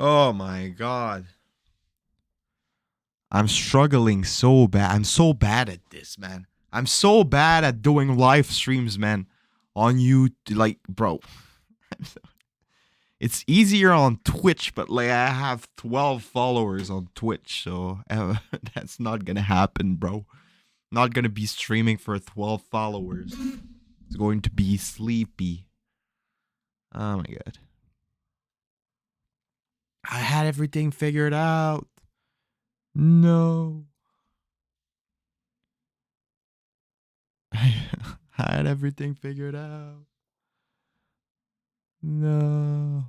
Oh my god. I'm struggling so bad. I'm so bad at this, man. I'm so bad at doing live streams, man. On you, like, bro. It's easier on Twitch, but like I have 12 followers on Twitch, so that's not gonna happen, bro. Not gonna be streaming for 12 followers. It's going to be sleepy. Oh my god. I had everything figured out. No. I had everything figured out. No.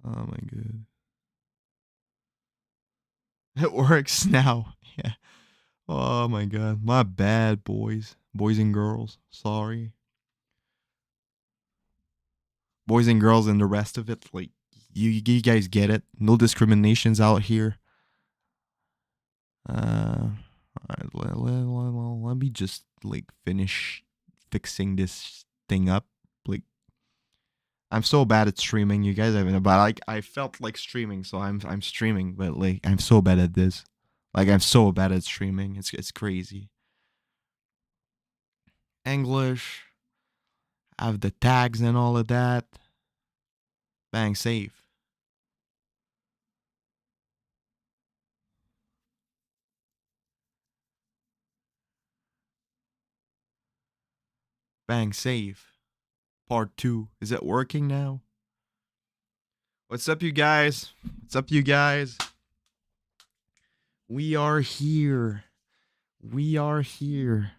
Oh my god. It works now. Yeah. Oh my god. My bad, boys. Boys and girls. Sorry. Boys and girls and the rest of it. Like, you guys get it. No discriminations out here. Alright, let me just like finish fixing this thing up. Like, I'm so bad at streaming. You guys haven't, but like I felt like streaming, so I'm streaming. But like I'm so bad at this. Like I'm so bad at streaming. It's crazy. English. Have the tags and all of that. Bang, save. Bang, save. Part 2. Is it working now? What's up, you guys? What's up, you guys? We are here. We are here.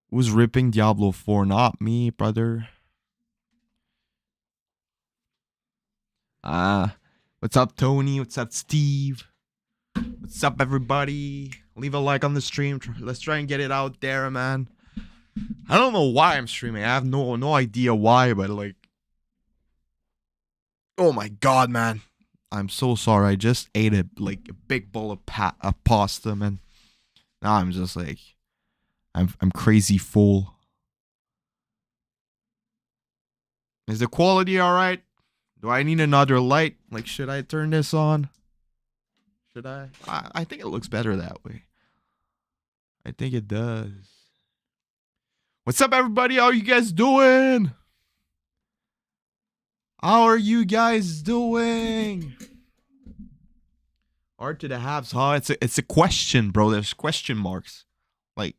Who's ripping Diablo 4? Not me, brother. What's up, Tony? What's up, Steve? What's up, everybody? Leave a like on the stream. Let's try and get it out there, man. I don't know why I'm streaming. I have no idea why, but like, oh my god, man. I'm so sorry. I just ate a big bowl of pasta, man. Now I'm just like, I'm crazy full. Is the quality all right? Do I need another light? Like, should I turn this on? Should I? I think it looks better that way. I think it does. What's up, everybody? How are you guys doing? How are you guys doing? Hart to the Habs, huh? It's a question, bro. There's question marks. Like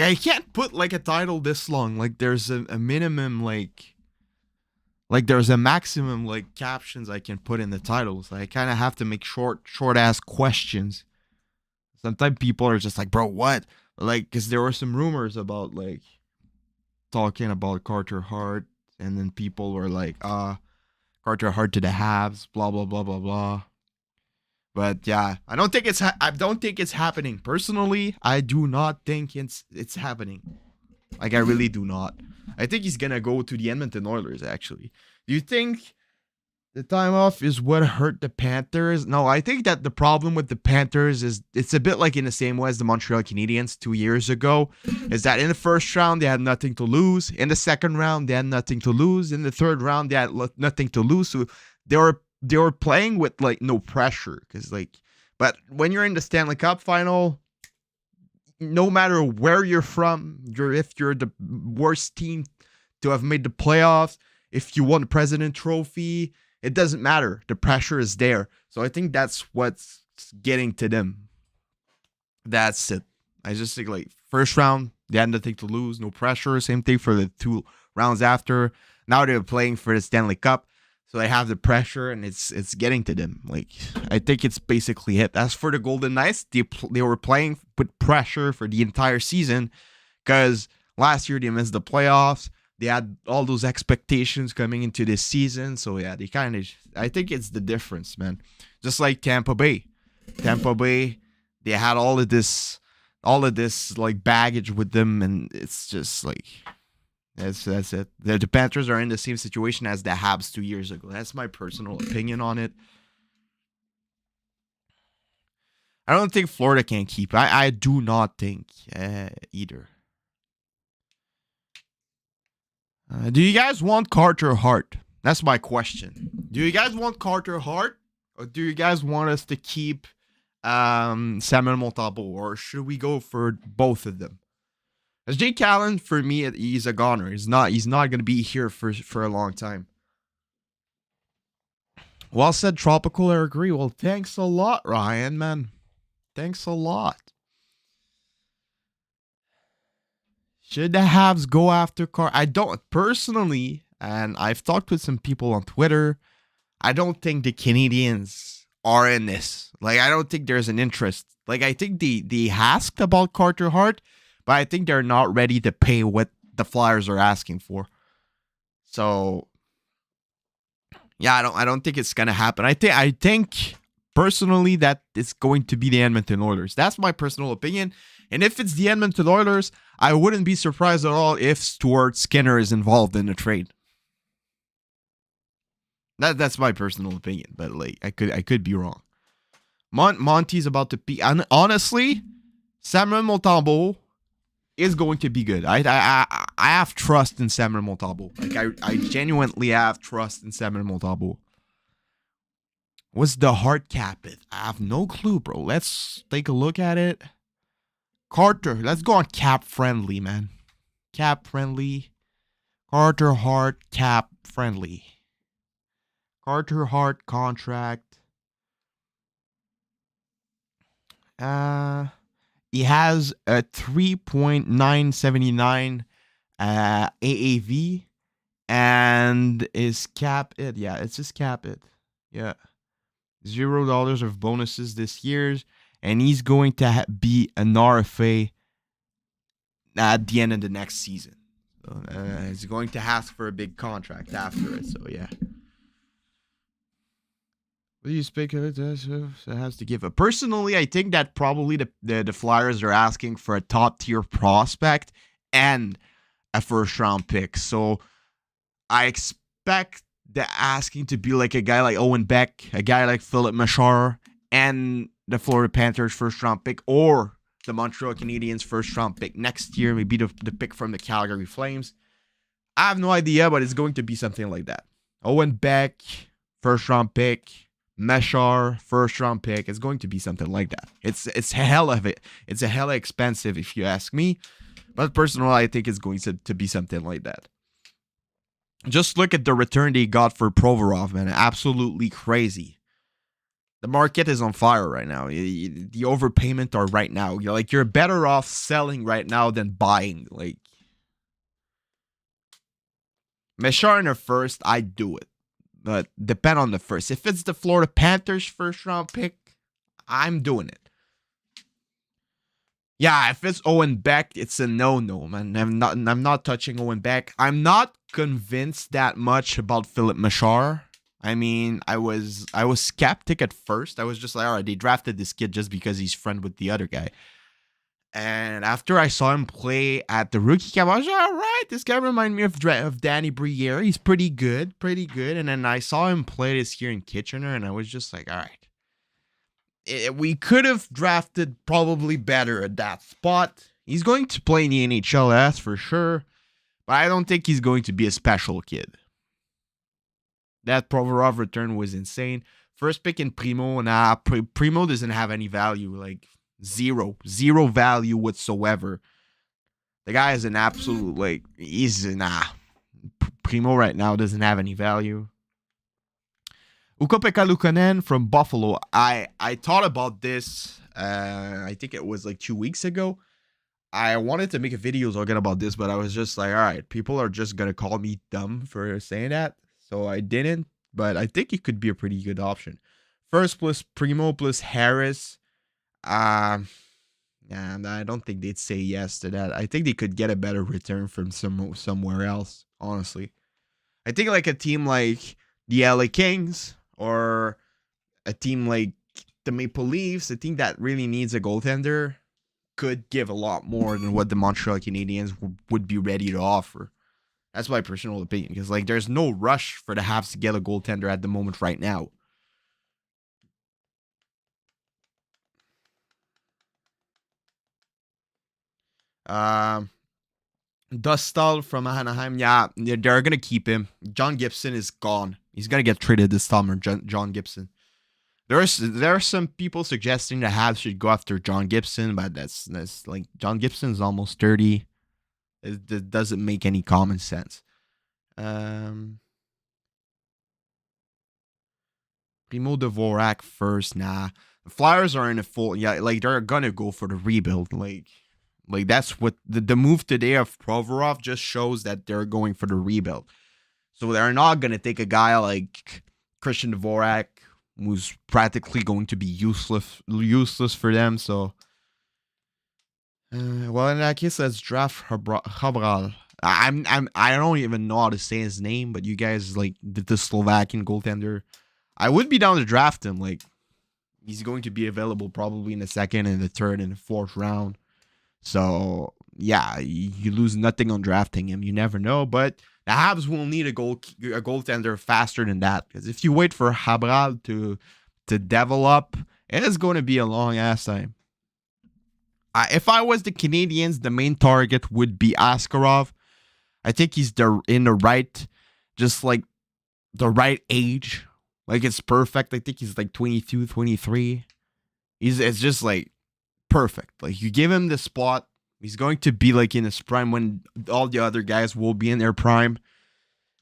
I can't put like a title this long. Like there's a minimum like there's a maximum like captions I can put in the titles. I kind of have to make short ass questions. Sometimes people are just like, bro, what? Like, because there were some rumors about like talking about Carter Hart, and then people were like, Carter Hart to the Habs, blah blah blah blah blah. But yeah, I don't think it's happening. Personally, I do not think it's happening. Like I really do not. I think he's gonna go to the Edmonton Oilers. Actually, do you think the time off is what hurt the Panthers? No, I think that the problem with the Panthers is it's a bit like in the same way as the Montreal Canadiens 2 years ago. Is that in the first round they had nothing to lose, in the second round they had nothing to lose, in the third round they had nothing to lose. So they were playing with like no pressure because like, but when you're in the Stanley Cup final, no matter where you're from, if you're the worst team to have made the playoffs, if you won the President Trophy, it doesn't matter. The pressure is there. So I think that's what's getting to them. That's it. I just think like first round, they had nothing to lose, no pressure. Same thing for the 2 rounds after. Now they're playing for the Stanley Cup. So they have the pressure and it's getting to them. Like, I think it's basically it. As for the Golden Knights, they were playing with pressure for the entire season because last year they missed the playoffs. They had all those expectations coming into this season. So yeah, they kind of, I think it's the difference, man. Just like Tampa Bay. Tampa Bay, they had all of this like baggage with them, and it's just like, that's it. The Panthers are in the same situation as the Habs 2 years ago. That's my personal opinion on it. I don't think Florida can keep. I do not think either. Do you guys want Carter Hart? That's my question. Do you guys want Carter Hart, or do you guys want us to keep Samuel Montembeault, or should we go for both of them? As Jake Allen, for me, he's a goner. He's not. He's not going to be here for a long time. Well said, Tropical. I agree. Well, thanks a lot, Ryan. Man, thanks a lot. Should the Habs go after Carr? I don't personally, and I've talked with some people on Twitter. I don't think the Canadiens are in this. Like, I don't think there's an interest. Like, I think they asked about Carter Hart, but I think they're not ready to pay what the Flyers are asking for. So, yeah, I don't think it's gonna happen. I think personally that it's going to be the Edmonton Oilers. That's my personal opinion. And if it's the Edmonton Oilers, I wouldn't be surprised at all if Stuart Skinner is involved in the trade. That's my personal opinion, but like I could be wrong. Monty's about to be, and honestly, Samuel Montembeault is going to be good. I have trust in Samuel Montembeault. Like I genuinely have trust in Samuel Montembeault. What's the hard cap it? I have no clue, bro. Let's take a look at it. Carter, let's go on cap friendly, man. Cap friendly. Carter Hart cap friendly. Carter Hart contract. He has a 3.979 AAV and is cap it. Yeah, it's just cap it. Yeah. $0 of bonuses this year, and he's going to be an RFA at the end of the next season. So, he's going to ask for a big contract after it. So yeah. What do you speculate that has to give? Personally, I think that probably the Flyers are asking for a top tier prospect and a first round pick. So I expect the asking to be like a guy like Owen Beck, a guy like Philip Machar, and the Florida Panthers first round pick, or the Montreal Canadiens first round pick next year, maybe the pick from the Calgary Flames. I have no idea, but it's going to be something like that. Owen Beck, first round pick. Meshar, first round pick. It's going to be something like that. It's hell of it. It's a hella expensive if you ask me. But personally, I think it's going to be something like that. Just look at the return they got for Provorov, man. Absolutely crazy. The market is on fire right now. The overpayment are right now. You're better off selling right now than buying. Like Meshar in a first, I'd do it. But depend on the first. If it's the Florida Panthers first round pick, I'm doing it. Yeah, if it's Owen Beck, it's a no-no, man. I'm not touching Owen Beck. I'm not convinced that much about Philip Machar. I mean, I was skeptic at first. I was just like, all right, they drafted this kid just because he's friend with the other guy. And after I saw him play at the rookie camp, I was like, all right, this guy reminds me of Danny Briere. He's pretty good. And then I saw him play this year in Kitchener, and I was just like, all right. We could have drafted probably better at that spot. He's going to play in the NHL, that's for sure. But I don't think he's going to be a special kid. That Provorov return was insane. First pick in Primo, Primo doesn't have any value. Like, zero value whatsoever. The guy is an absolute, like, Primo right now doesn't have any value. Ukko-Pekka Luukkonen from Buffalo. I thought about this, I think it was like 2 weeks ago. I wanted to make a video talking about this, but I was just like, all right, people are just going to call me dumb for saying that. So I didn't, but I think it could be a pretty good option. First plus Primo plus Harris. Yeah, I don't think they'd say yes to that. I think they could get a better return from somewhere else, honestly. I think like a team like the LA Kings or a team like the Maple Leafs, a team that really needs a goaltender, could give a lot more than what the Montreal Canadiens would be ready to offer. That's my personal opinion, because like there's no rush for the Habs to get a goaltender at the moment right now. Dustal from Anaheim. Yeah, they're gonna keep him. John Gibson is gone. He's gonna get traded this summer. John Gibson. There are some people suggesting the Habs should go after John Gibson, but that's like John Gibson's almost 30. It doesn't make any common sense. Primo Dvorak first. Nah, the Flyers are in a full. Yeah, like they're gonna go for the rebuild. Like that's what the move today of Provorov just shows that they're going for the rebuild. So they're not gonna take a guy like Christian Dvorak, who's practically going to be useless for them. So, well, in that case, let's draft Habral. I don't even know how to say his name, but you guys like the Slovakian goaltender. I would be down to draft him. Like, he's going to be available probably in the second and the third and the fourth round. So yeah, you lose nothing on drafting him. You never know, but the Habs will need a goaltender faster than that, because if you wait for Habral to develop, it is going to be a long ass time. If I was the Canadiens, the main target would be Askarov. I think he's in the right, just like the right age. Like it's perfect. I think he's like 22, 23. It's just like perfect. Like you give him the spot, he's going to be like in his prime when all the other guys will be in their prime.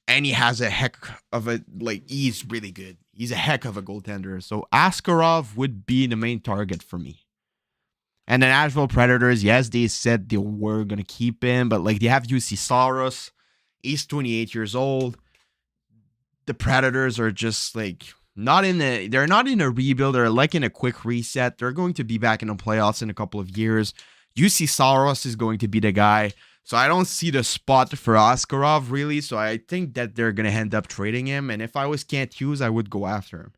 And he has a heck of a, like, he's really good. He's a heck of a goaltender. So Askarov would be the main target for me. And the Nashville Predators, yes, they said they were going to keep him, but like they have UC Saros. He's 28 years old. The Predators are just like they're not in a rebuild. They're like in a quick reset. They're going to be back in the playoffs in a couple of years. UC Saros is going to be the guy. So I don't see the spot for Askarov really. So I think that they're going to end up trading him. And if I was Can't Hughes, I would go after him.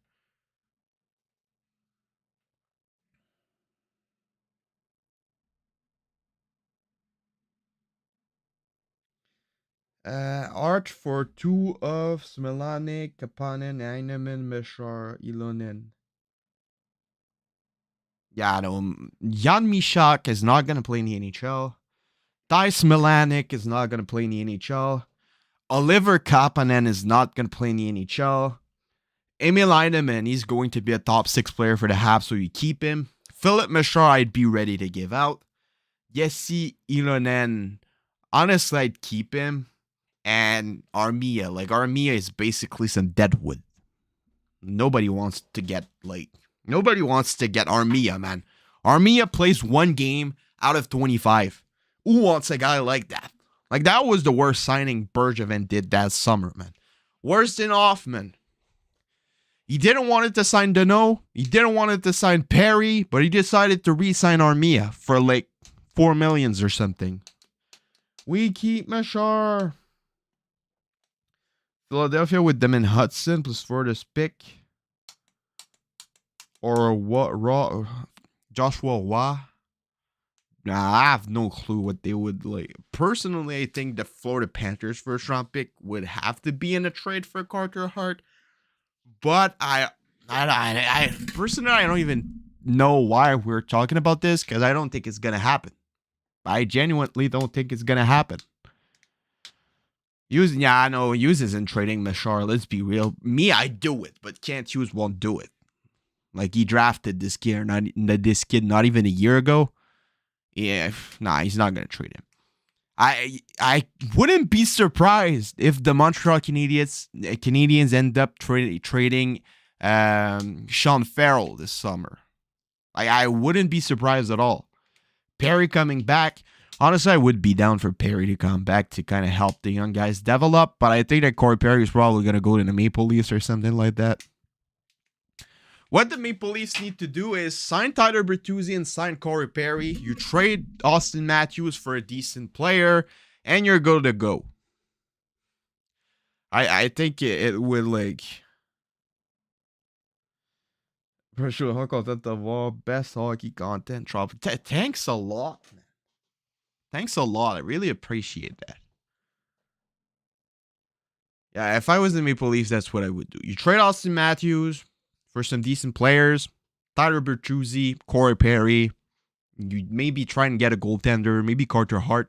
Hart for 2 of Smilanic, Kapanen, Heineman, Mishar, Ilonen. Yeah, no, Jan Mishak is not going to play in the NHL. Thijs Milanic is not going to play in the NHL. Oliver Kapanen is not going to play in the NHL. Emil Heineman, he's going to be a top 6 player for the Habs, so you keep him. Philip Mishar, I'd be ready to give out. Jesse Ilonen, honestly, I'd keep him. And Armia, like Armia is basically some deadwood. Nobody wants to get Armia, man. Armia plays 1 game out of 25. Who wants a guy like that? Like, that was the worst signing Bergevin did that summer, man. Worse than Hoffman. He didn't want it to sign Danault. He didn't want it to sign Perry, but he decided to re-sign Armia for like $4 million or something. We keep Mashar. Philadelphia with them in Hudson plus for this pick. Or what? Joshua Wah. Nah, I have no clue what they would like. Personally, I think the Florida Panthers first round pick would have to be in a trade for Carter Hart. But I personally, I don't even know why we're talking about this, because I don't think it's gonna happen. I genuinely don't think it's gonna happen. I know Hughes isn't trading Mashar. Let's be real. Me, I do it, but Can't Hughes won't do it. Like, he drafted this kid not even a year ago. Yeah, nah, he's not gonna trade him. I wouldn't be surprised if the Montreal Canadiens end up trading Sean Farrell this summer. Like, I wouldn't be surprised at all. Perry coming back. Honestly, I would be down for Perry to come back to kind of help the young guys develop, but I think that Corey Perry is probably going to go to the Maple Leafs or something like that. What the Maple Leafs need to do is sign Tyler Bertuzzi and sign Corey Perry. You trade Austin Matthews for a decent player, and you're good to go. I think it would, like... For sure, content d'avoir best hockey content. Thanks a lot, man. Thanks a lot. I really appreciate that. Yeah, if I was the Maple Leafs, that's what I would do. You trade Austin Matthews for some decent players. Tyler Bertuzzi, Corey Perry. You maybe try and get a goaltender, maybe Carter Hart.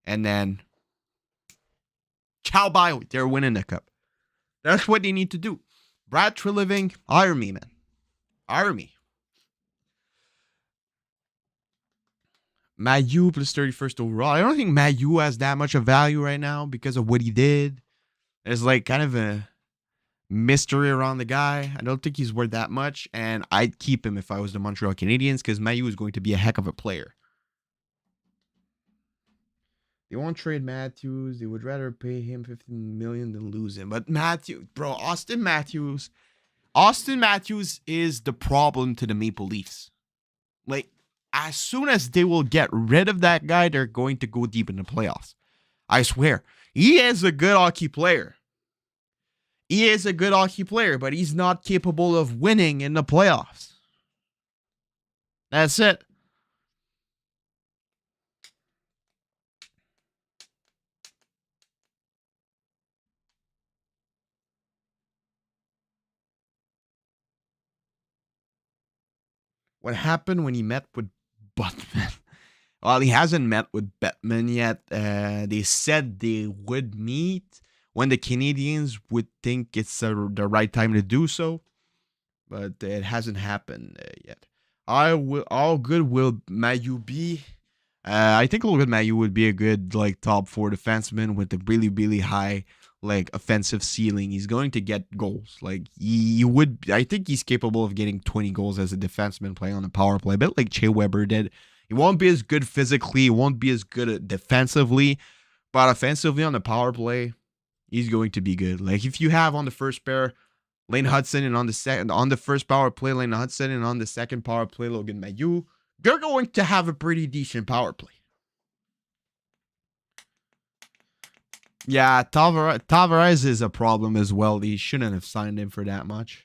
And then, ciao, bye. They're winning the cup. That's what they need to do. Brad Treliving, hire me, man. Hire me. Mayu plus 31st overall. I don't think Mayu has that much of value right now because of what he did. There's like kind of a mystery around the guy. I don't think he's worth that much, and I'd keep him if I was the Montreal Canadiens because Mayu is going to be a heck of a player. They won't trade Matthews. They would rather pay him $15 million than lose him. But Matthews, bro, Austin Matthews is the problem to the Maple Leafs. Like, as soon as they will get rid of that guy, they're going to go deep in the playoffs. I swear. He is a good hockey player. But he's not capable of winning in the playoffs. That's it. What happened when he met with Buttman? Well, he hasn't met with Bettman yet. They said they would meet when the Canadiens would think it's the right time to do so, but it hasn't happened yet. How good will Mayu be? I think Logan Mayu would be a good like top 4 defenseman with a really, really high like offensive ceiling. He's going to get goals. Like he would. I think he's capable of getting 20 goals as a defenseman playing on the power play, a bit like Shea Weber did. He won't be as good physically. He won't be as good defensively, but offensively on the power play, he's going to be good. Like if you have on the first pair Lane Hudson and on the first power play Lane Hudson and on the second power play Logan Mayu, they're going to have a pretty decent power play. Yeah, Tavares is a problem as well. He shouldn't have signed him for that much.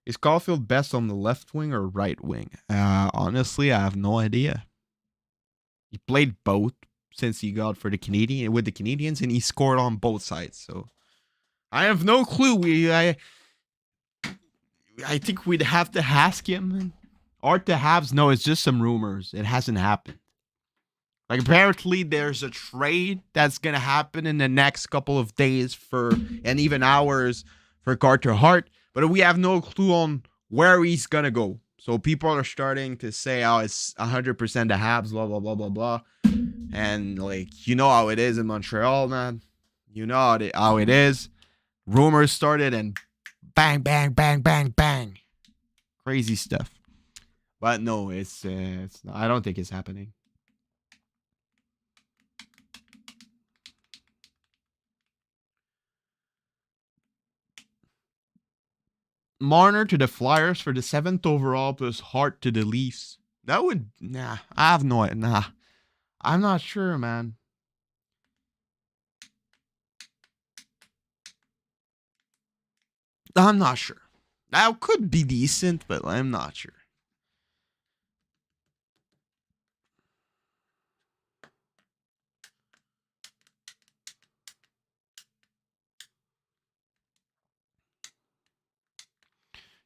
Is Caulfield best on the left wing or right wing? Honestly, I have no idea. He played both since he got with the Canadiens, and he scored on both sides. So I have no clue. I think we'd have to ask him. Or the Habs. No, it's just some rumors. It hasn't happened. Like apparently there's a trade that's gonna happen in the next couple of days and even hours for Carter Hart. But we have no clue on where he's going to go. So people are starting to say, oh, it's 100% the Habs, blah, blah, blah, blah, blah. And, like, you know how it is in Montreal, man. You know how it is. Rumors started and bang, bang, bang, bang, bang. Crazy stuff. But no, it's not, I don't think it's happening. Marner to the Flyers for the 7th overall plus Hart to the Leafs. That would, I'm not sure, man. I'm not sure. That could be decent, but I'm not sure.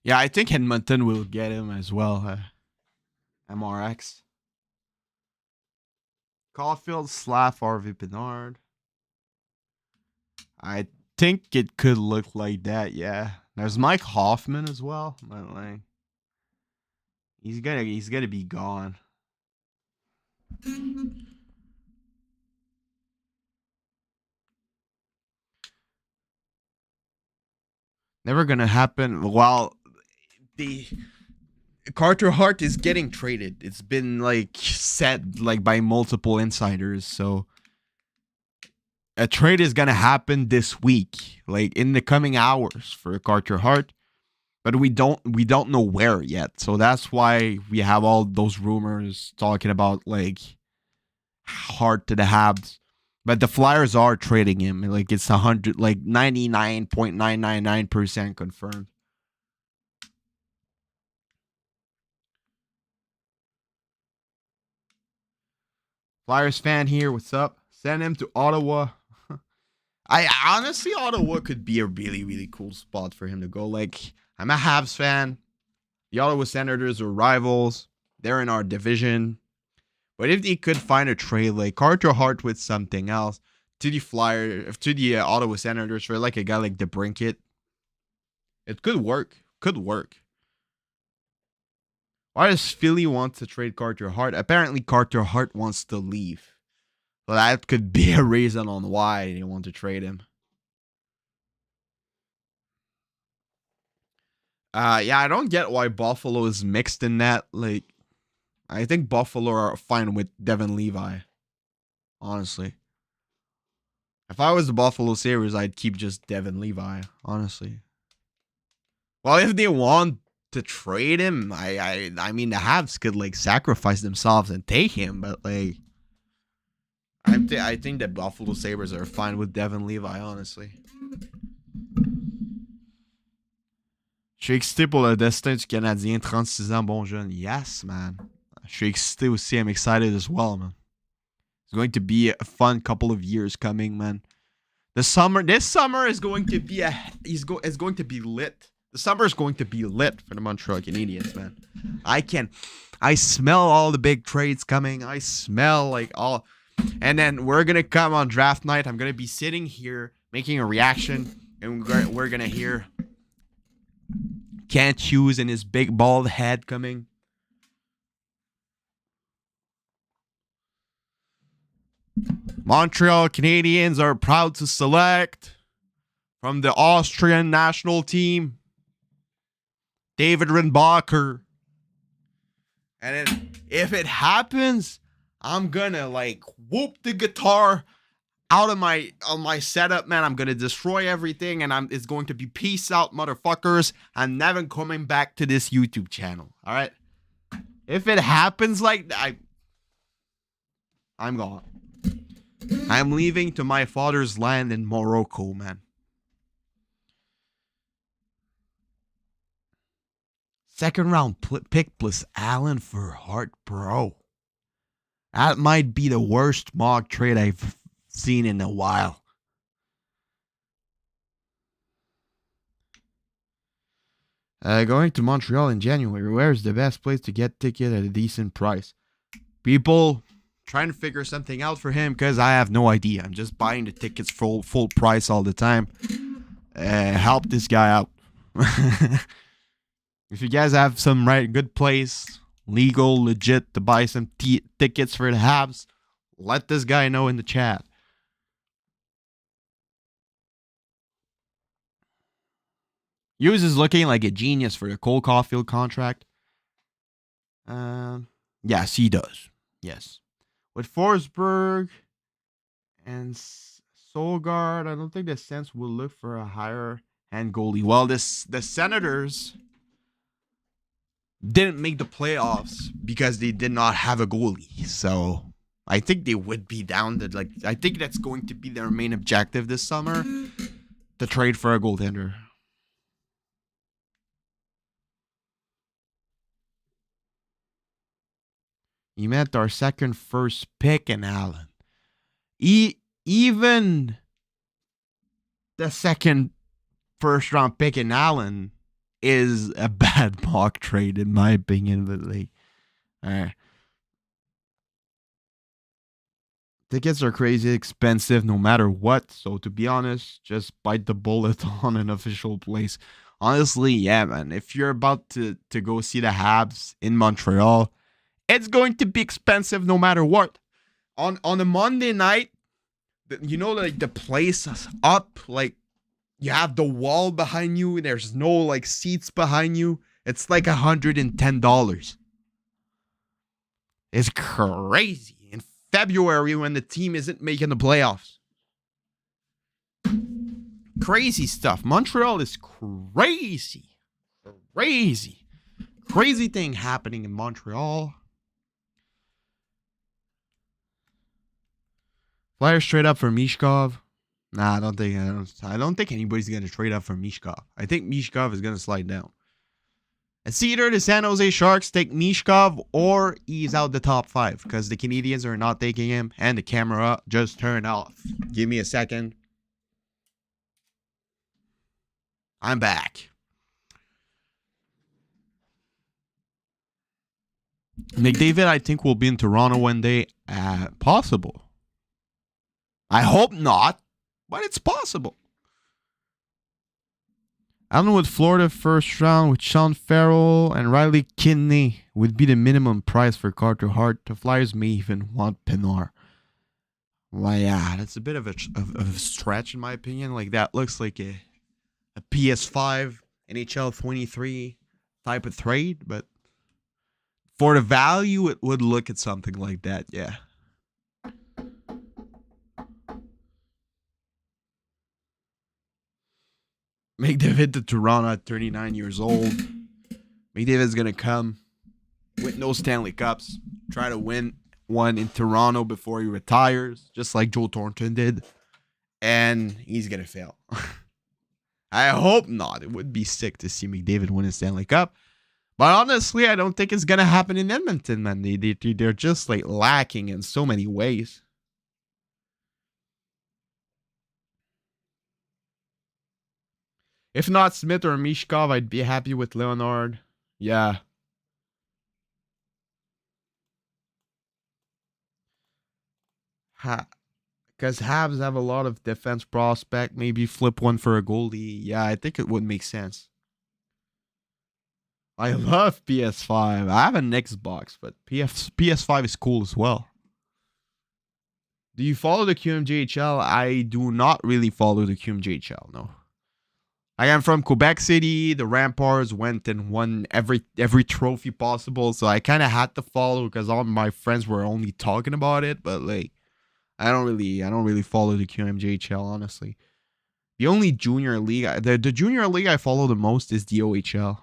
Yeah, I think Edmonton will get him as well. MRX. Caulfield, Slav, RV Pinard. I think it could look like that, yeah. There's Mike Hoffman as well. But like he's gonna be gone. Never gonna happen. Well, the Carter Hart is getting traded. It's been like said like by multiple insiders. So a trade is gonna happen this week, like in the coming hours for Carter Hart. But we don't know where yet. So that's why we have all those rumors talking about like Hart to the Habs. But the Flyers are trading him. Like it's 99.999% confirmed. Flyers fan here. What's up? Send him to Ottawa. I honestly, Ottawa could be a really, really cool spot for him to go. Like, I'm a Habs fan. The Ottawa Senators are rivals. They're in our division. But if they could find a trade like Carter Hart with something else to the Ottawa Senators for like a guy like DeBrincat, it could work. Could work. Why does Philly want to trade Carter Hart? Apparently, Carter Hart wants to leave. So that could be a reason on why they want to trade him. Yeah, I don't get why Buffalo is mixed in that. Like, I think Buffalo are fine with Devin Levi. Honestly. If I was the Buffalo Sabres, I'd keep just Devin Levi, honestly. Well, if they want to trade him, I mean the Habs could like sacrifice themselves and take him, but like I think the Buffalo Sabres are fine with Devin Levi, honestly. Je suis excité pour le destin du Canadien, 36 ans, bon jeune. Yes, man. Je suis excité aussi. I'm excited as well, man. It's going to be a fun couple of years coming, man. This summer is going to be is going to be lit. The summer is going to be lit for the Montreal Canadiens, man. I smell all the big trades coming. I smell like all, and then we're gonna come on draft night. I'm gonna be sitting here making a reaction, and we're gonna hear Can't Choose in his big bald head coming. Montreal Canadiens are proud to select from the Austrian national team David Rindbacher. And then if it happens, I'm gonna like whoop the guitar out of my setup, man. I'm gonna destroy everything, and it's going to be peace out, motherfuckers. I'm never coming back to this YouTube channel. All right. If it happens like that, I'm gone. I'm leaving to my father's land in Morocco, man. Second round pick plus Allen for Hart, bro. That might be the worst mock trade I've seen in a while. Going to Montreal in January. Where's the best place to get ticket at a decent price? People trying to figure something out for him because I have no idea. I'm just buying the tickets full price all the time. Help this guy out. If you guys have some good place, legal, legit, to buy some tickets for the Habs, let this guy know in the chat. Hughes is looking like a genius for the Cole Caulfield contract. Yes, he does. Yes. With Forsberg and Solgaard, I don't think the Sens will look for a higher hand goalie. Well, the Senators didn't make the playoffs because they did not have a goalie. So I think they would be down to I think that's going to be their main objective this summer, to trade for a goaltender. You meant our second first pick in Allen. Even the second first round pick in Allen is a bad mock trade in my opinion. But tickets are crazy expensive no matter what. So to be honest, just bite the bullet on an official place. Honestly, yeah, man. If you're about to go see the Habs in Montreal, it's going to be expensive no matter what. On a Monday night, the place is up, you have the wall behind you, there's no seats behind you. It's like $110. It's crazy in February when the team isn't making the playoffs. Crazy stuff. Montreal is crazy. Crazy thing happening in Montreal. Flyers trade up for Mishkov. Nah, I don't think anybody's gonna trade up for Mishkov. I think Mishkov is gonna slide down. It's either the San Jose Sharks take Mishkov or he's out the top 5 because the Canadiens are not taking him and the camera just turned off. Give me a second. I'm back. McDavid, I think, will be in Toronto one day. Possible. I hope not, but it's possible. I don't know what Florida first round with Sean Farrell and Riley Kidney would be the minimum price for Carter Hart. The Flyers may even want Pinar. Well, yeah, that's a bit of a stretch in my opinion. Like that looks like a PS5 NHL 23 type of trade, but for the value, it would look at something like that. Yeah. McDavid to Toronto at 39 years old. McDavid's gonna come with no Stanley Cups, try to win one in Toronto before he retires, just like Joe Thornton did, and he's gonna fail. I hope not. It would be sick to see McDavid win a Stanley Cup, but honestly, I don't think it's gonna happen in Edmonton, man. They're just like lacking in so many ways. If not Smith or Mishkov, I'd be happy with Leonard. Yeah. Because Habs have a lot of defense prospect. Maybe flip one for a goalie. Yeah, I think it would make sense. I love PS5. I have an Xbox, but PS5 is cool as well. Do you follow the QMJHL? I do not really follow the QMJHL, no. I am from Quebec City. The Ramparts went and won every trophy possible, so I kind of had to follow because all my friends were only talking about it. But like, I don't really follow the QMJHL honestly. The only junior league, the junior league I follow the most is the OHL.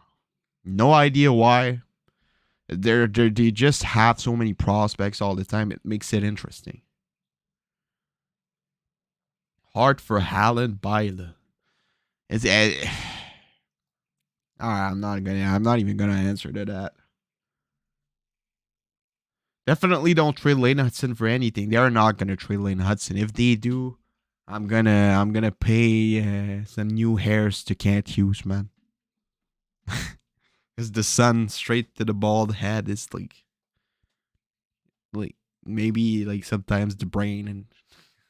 No idea why. They just have so many prospects all the time. It makes it interesting. Hart for Halland Baile. It's I'm not even gonna answer to that. Definitely don't trade Lane Hudson for anything. They are not gonna trade Lane Hudson. If they do, I'm gonna pay some new hairs to Kent Hughes, man. Because the sun straight to the bald head is like maybe like sometimes the brain, and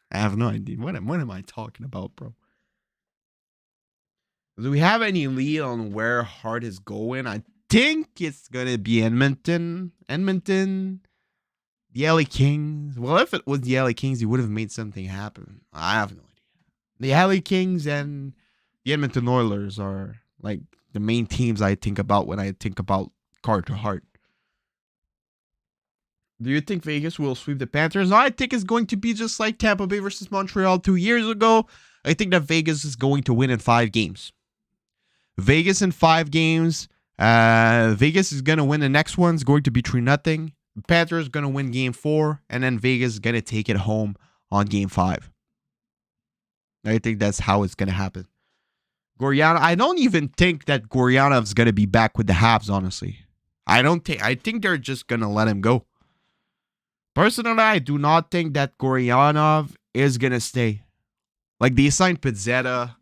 I have no idea. What am I talking about, bro? Do we have any lead on where Hart is going? I think it's going to be Edmonton. The LA Kings. Well, if it was the LA Kings, he would have made something happen. I have no idea. The LA Kings and the Edmonton Oilers are like the main teams I think about when I think about Carter Hart. Do you think Vegas will sweep the Panthers? No, I think it's going to be just like Tampa Bay versus Montreal 2 years ago. I think that Vegas is going to win in 5 games. Vegas in 5 games. Vegas is going to win the next one. It's going to be 3-0. Panthers going to win game 4. And then Vegas is going to take it home on game 5. I think that's how it's going to happen. Gurianov, I don't even think that Gurianov's going to be back with the Habs, honestly. I think they're just going to let him go. Personally, I do not think that Gurianov is going to stay. Like, they signed Pizzetta.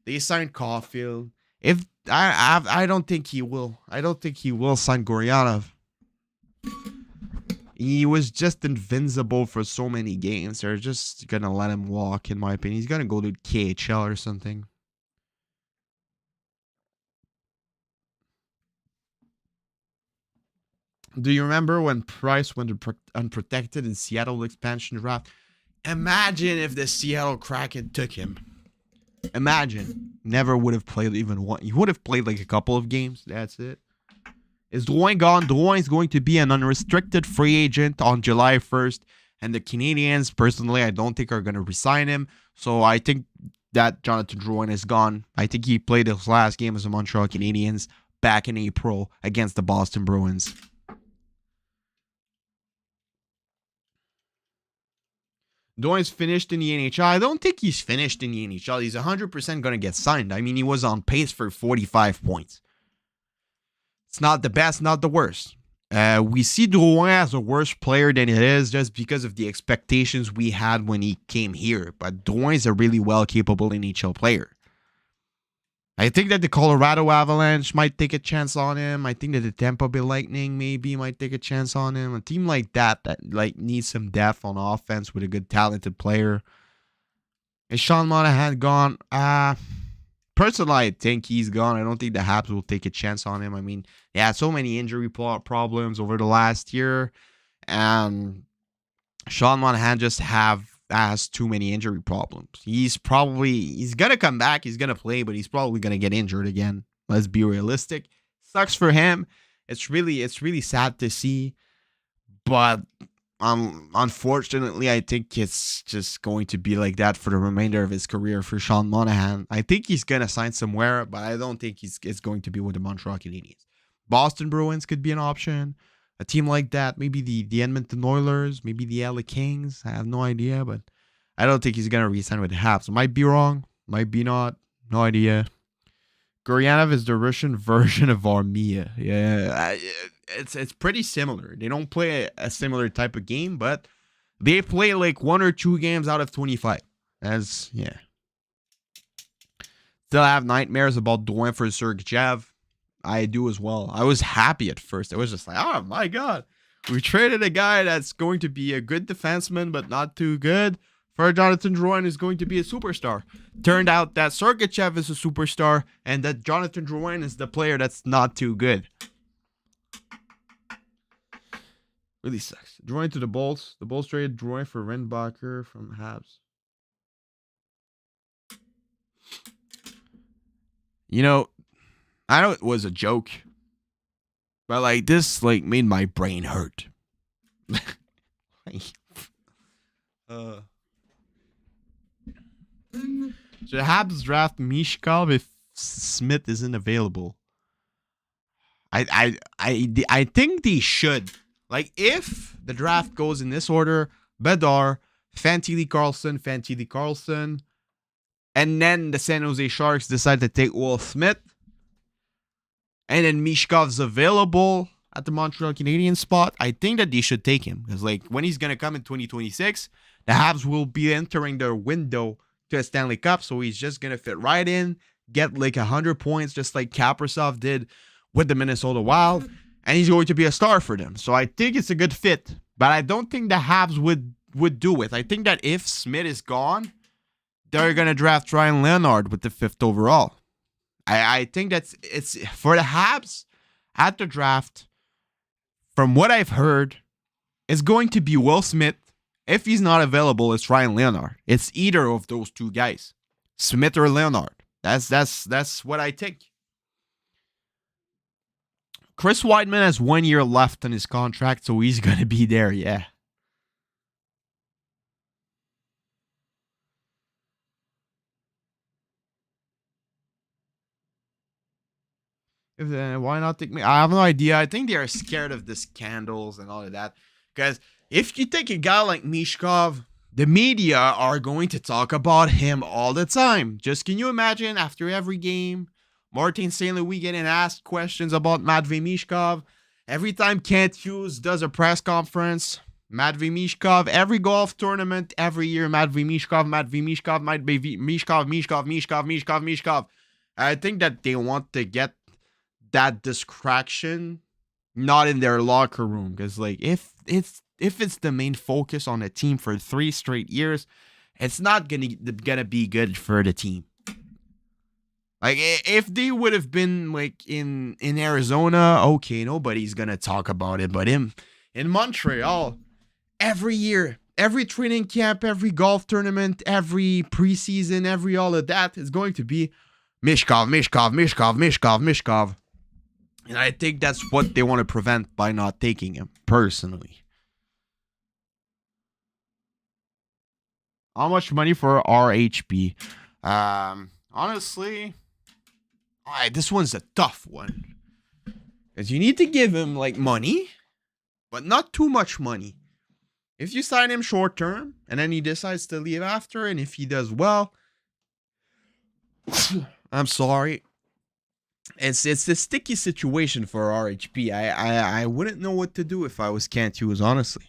They signed Caulfield. If I don't think he will. I don't think he will sign Gurianov. He was just invincible for so many games. They're just going to let him walk, in my opinion. He's going to go to KHL or something. Do you remember when Price went unprotected in Seattle expansion draft? Imagine if the Seattle Kraken took him. Imagine. Never would have played even one. He would have played like a couple of games. That's it. Is Drouin gone? Drouin is going to be an unrestricted free agent on July 1st. And the Canadiens, personally, I don't think are going to resign him. So I think that Jonathan Drouin is gone. I think he played his last game as a Montreal Canadiens back in April against the Boston Bruins. Drouin's finished in the NHL. I don't think he's finished in the NHL. He's 100% going to get signed. I mean, he was on pace for 45 points. It's not the best, not the worst. We see Drouin as a worse player than it is just because of the expectations we had when he came here. But Drouin is a really well-capable NHL player. I think that the Colorado Avalanche might take a chance on him. I think that the Tampa Bay Lightning maybe might take a chance on him. A team like that like needs some depth on offense with a good talented player. Is Sean Monahan gone? Personally, I think he's gone. I don't think the Habs will take a chance on him. I mean, he had so many injury problems over the last year, and Sean Monahan just has too many injury problems. He's gonna come back. He's gonna play, but he's probably gonna get injured again. Let's be realistic. Sucks for him. It's really sad to see, but unfortunately, I think it's just going to be like that for the remainder of his career for Sean Monahan. I think he's gonna sign somewhere, but I don't think it's going to be with the Montreal Canadiens. Boston Bruins could be an option. A team like that, maybe the Edmonton Oilers, maybe the LA Kings. I have no idea, but I don't think he's gonna re-sign with the Habs. Might be wrong, might be not. No idea. Guryanov is the Russian version of Armia. Yeah, it's pretty similar. They don't play a similar type of game, but they play like 1 or 2 games out of 25. Yeah. Still have nightmares about Drouin for Sergachev. I do as well. I was happy at first. I was just like, oh my god, we traded a guy that's going to be a good defenseman but not too good for Jonathan Drouin who's going to be a superstar. Turned out that Sergachev is a superstar and that Jonathan Drouin is the player that's not too good. Really sucks. Drouin to the Bolts. The Bolts traded Drouin for Rennbacher from Habs. You know, I know it was a joke, but like this like made my brain hurt. Should Habs draft Mishkov if Smith isn't available? I think they should. Like if the draft goes in this order, Bedard, Fantilli Carlson, and then the San Jose Sharks decide to take Will Smith, and then Mishkov's available at the Montreal Canadiens spot, I think that they should take him. Because like when he's going to come in 2026, the Habs will be entering their window to a Stanley Cup. So he's just going to fit right in, get like 100 points just like Kaprizov did with the Minnesota Wild. And he's going to be a star for them. So I think it's a good fit. But I don't think the Habs would do it. I think that if Smith is gone, they're going to draft Ryan Leonard with the 5th overall. I think it's for the Habs at the draft. From what I've heard, it's going to be Will Smith. If he's not available, it's Ryan Leonard. It's either of those two guys, Smith or Leonard. That's what I think. Chris Weidman has 1 year left on his contract, so he's gonna be there. Yeah. Why not take me? I have no idea. I think they are scared of the scandals and all of that. Because if you take a guy like Mishkov, the media are going to talk about him all the time. Just can you imagine after every game, Martin St. Louis getting asked questions about Matvei Mishkov? Every time Kent Hughes does a press conference, Matvei Mishkov, every golf tournament, every year, Matvei Mishkov, Mishkov. I think that they want to get that distraction not in their locker room. Because like if it's the main focus on the team for 3 straight years, it's not gonna be good for the team. Like if they would have been like in Arizona, okay, nobody's gonna talk about it. But in Montreal, every year, every training camp, every golf tournament, every preseason, every all of that is going to be Mishkov. And I think that's what they want to prevent by not taking him, personally. How much money for RHB? Honestly, this one's a tough one. Because you need to give him, like, money, but not too much money. If you sign him short term, and then he decides to leave after, and if he does well, I'm sorry. It's a sticky situation for RHP. I wouldn't know what to do if I was Kent Hughes, honestly.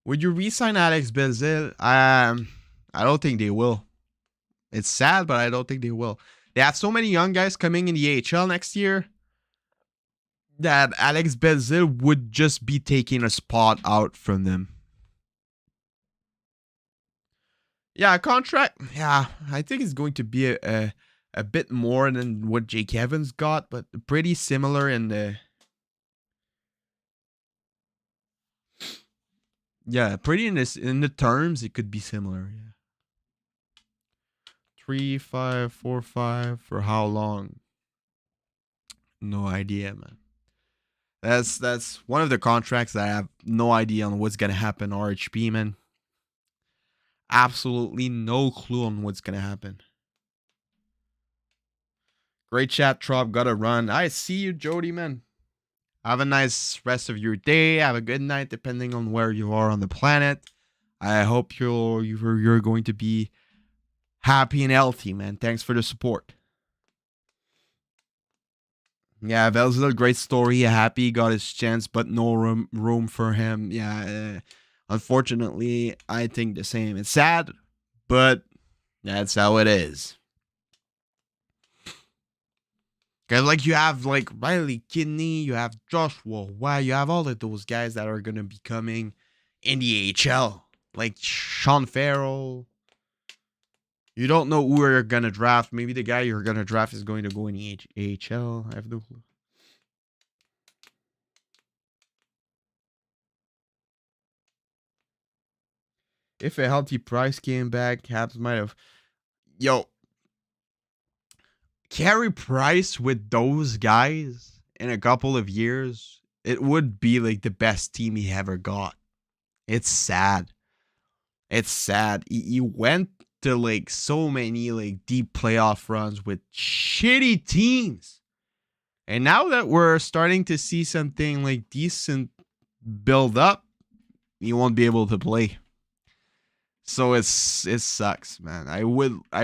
Would you re-sign Alex Belzil? I don't think they will. It's sad, but I don't think they will. They have so many young guys coming in the AHL next year that Alex Belzil would just be taking a spot out from them. Yeah, contract. Yeah, I think it's going to be a bit more than what Jake Evans got, but pretty similar in the. Yeah, pretty in the terms, it could be similar. Yeah. 3, 5, 4, 5 for how long? No idea, man. That's one of the contracts that I have no idea on what's gonna happen. RHP, man. Absolutely no clue on what's gonna happen. Great chat, Trop. Gotta run. I see you, Jody, man. Have a nice rest of your day. Have a good night, depending on where you are on the planet. I hope you're going to be happy and healthy, man. Thanks for the support. Yeah, Velzil, great story. Happy got his chance, but no room for him. Yeah, unfortunately, I think the same. It's sad, but that's how it is. Cause like you have like Riley Kidney, you have Joshua White, you have all of those guys that are gonna be coming in the AHL. Like Sean Farrell. You don't know who you're gonna draft. Maybe the guy you're gonna draft is going to go in the AHL. I have no clue. If a healthy Price came back, Habs might have. Yo, Carey Price with those guys in a couple of years, it would be like the best team he ever got. It's sad. It's sad. He went to like so many like deep playoff runs with shitty teams. And now that we're starting to see something like decent build up, he won't be able to play. So it sucks, man. I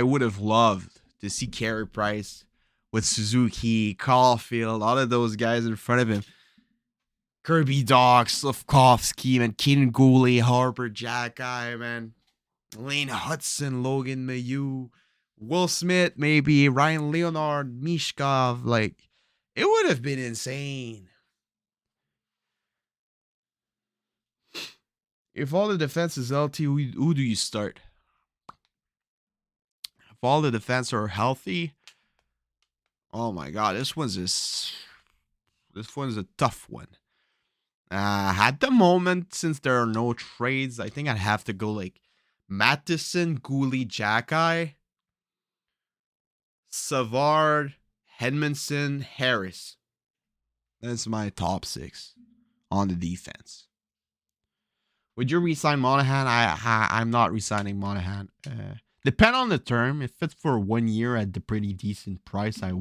would have loved to see Carey Price with Suzuki, Caulfield, all of those guys in front of him. Kirby Doc, Slafkovsky, man, Keaton Goalie, Harper, Jack-Eye, man. Lane Hudson, Logan Mayu, Will Smith, maybe, Ryan Leonard, Mishkov. Like, it would have been insane. If all the defense is LT, who do you start? If all the defense are healthy, oh my god, this one's a tough one. At the moment, since there are no trades, I think I'd have to go like Matheson, Goalie, Jack-Eye, Savard, Hedmanson, Harris. That's my top 6 on the defense. Would you resign Monahan? I'm not resigning Monahan. Depend on the term. If it's for 1 year at the pretty decent price, I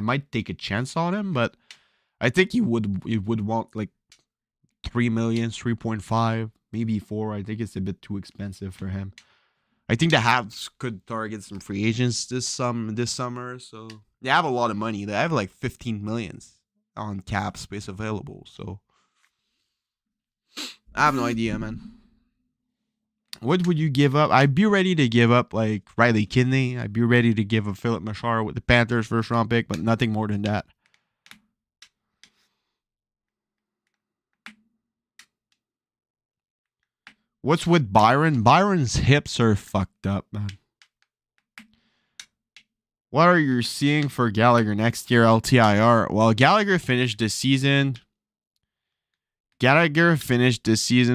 might take a chance on him. But I think he would want like 3 million, 3.5, maybe 4. I think it's a bit too expensive for him. I think the Habs could target some free agents this summer. So they have a lot of money. They have like 15 millions on cap space available. So I have no idea, man. What would you give up? I'd be ready to give up like Riley Kidney. I'd be ready to give a Philip Machar with the Panthers first round pick, but nothing more than that. What's with Byron? Byron's hips are fucked up, man. What are you seeing for Gallagher next year, LTIR? Well, Gallagher finished the season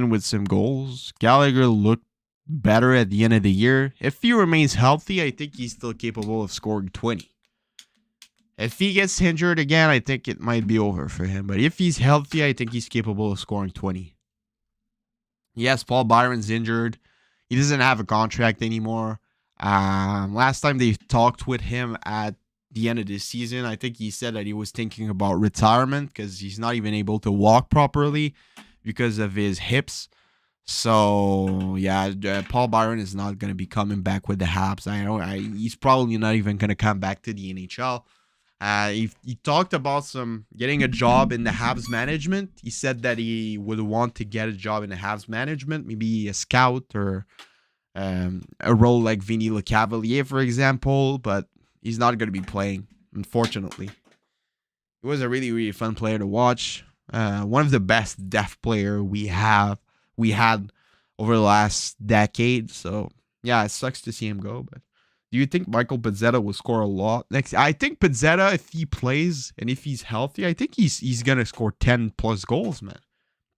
with some goals. Gallagher looked better at the end of the year. If he remains healthy, I think he's still capable of scoring 20. If he gets injured again, I think it might be over for him. But if he's healthy, I think he's capable of scoring 20. Yes, Paul Byron's injured. He doesn't have a contract anymore. Last time they talked with him at the end of this season, I think he said that he was thinking about retirement because he's not even able to walk properly because of his hips. So, yeah, Paul Byron is not going to be coming back with the Habs. He's probably not even going to come back to the NHL. He talked about getting a job in the Habs management. He said that he would want to get a job in the Habs management, maybe a scout or a role like Vinny Lecavalier, for example, but he's not going to be playing, unfortunately. He was a really, really fun player to watch. One of the best depth player we had over the last decade. So yeah, it sucks to see him go. But do you think Michael Pezzetta will score a lot next? I think Pezzetta, if he plays and if he's healthy, I think he's gonna score 10 plus goals, man.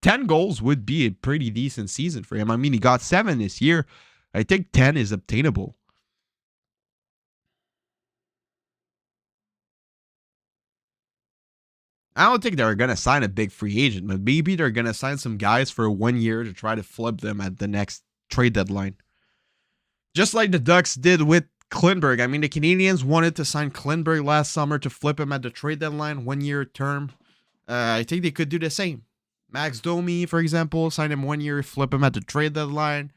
10 goals would be a pretty decent season for him. I mean, he got 7 this year. I think 10 is obtainable. I don't think they're going to sign a big free agent, but maybe they're going to sign some guys for 1 year to try to flip them at the next trade deadline. Just like the Ducks did with Klingberg. I mean, the Canadiens wanted to sign Klingberg last summer to flip him at the trade deadline, 1 year term. I think they could do the same. Max Domi, for example, sign him 1 year, flip him at the trade deadline.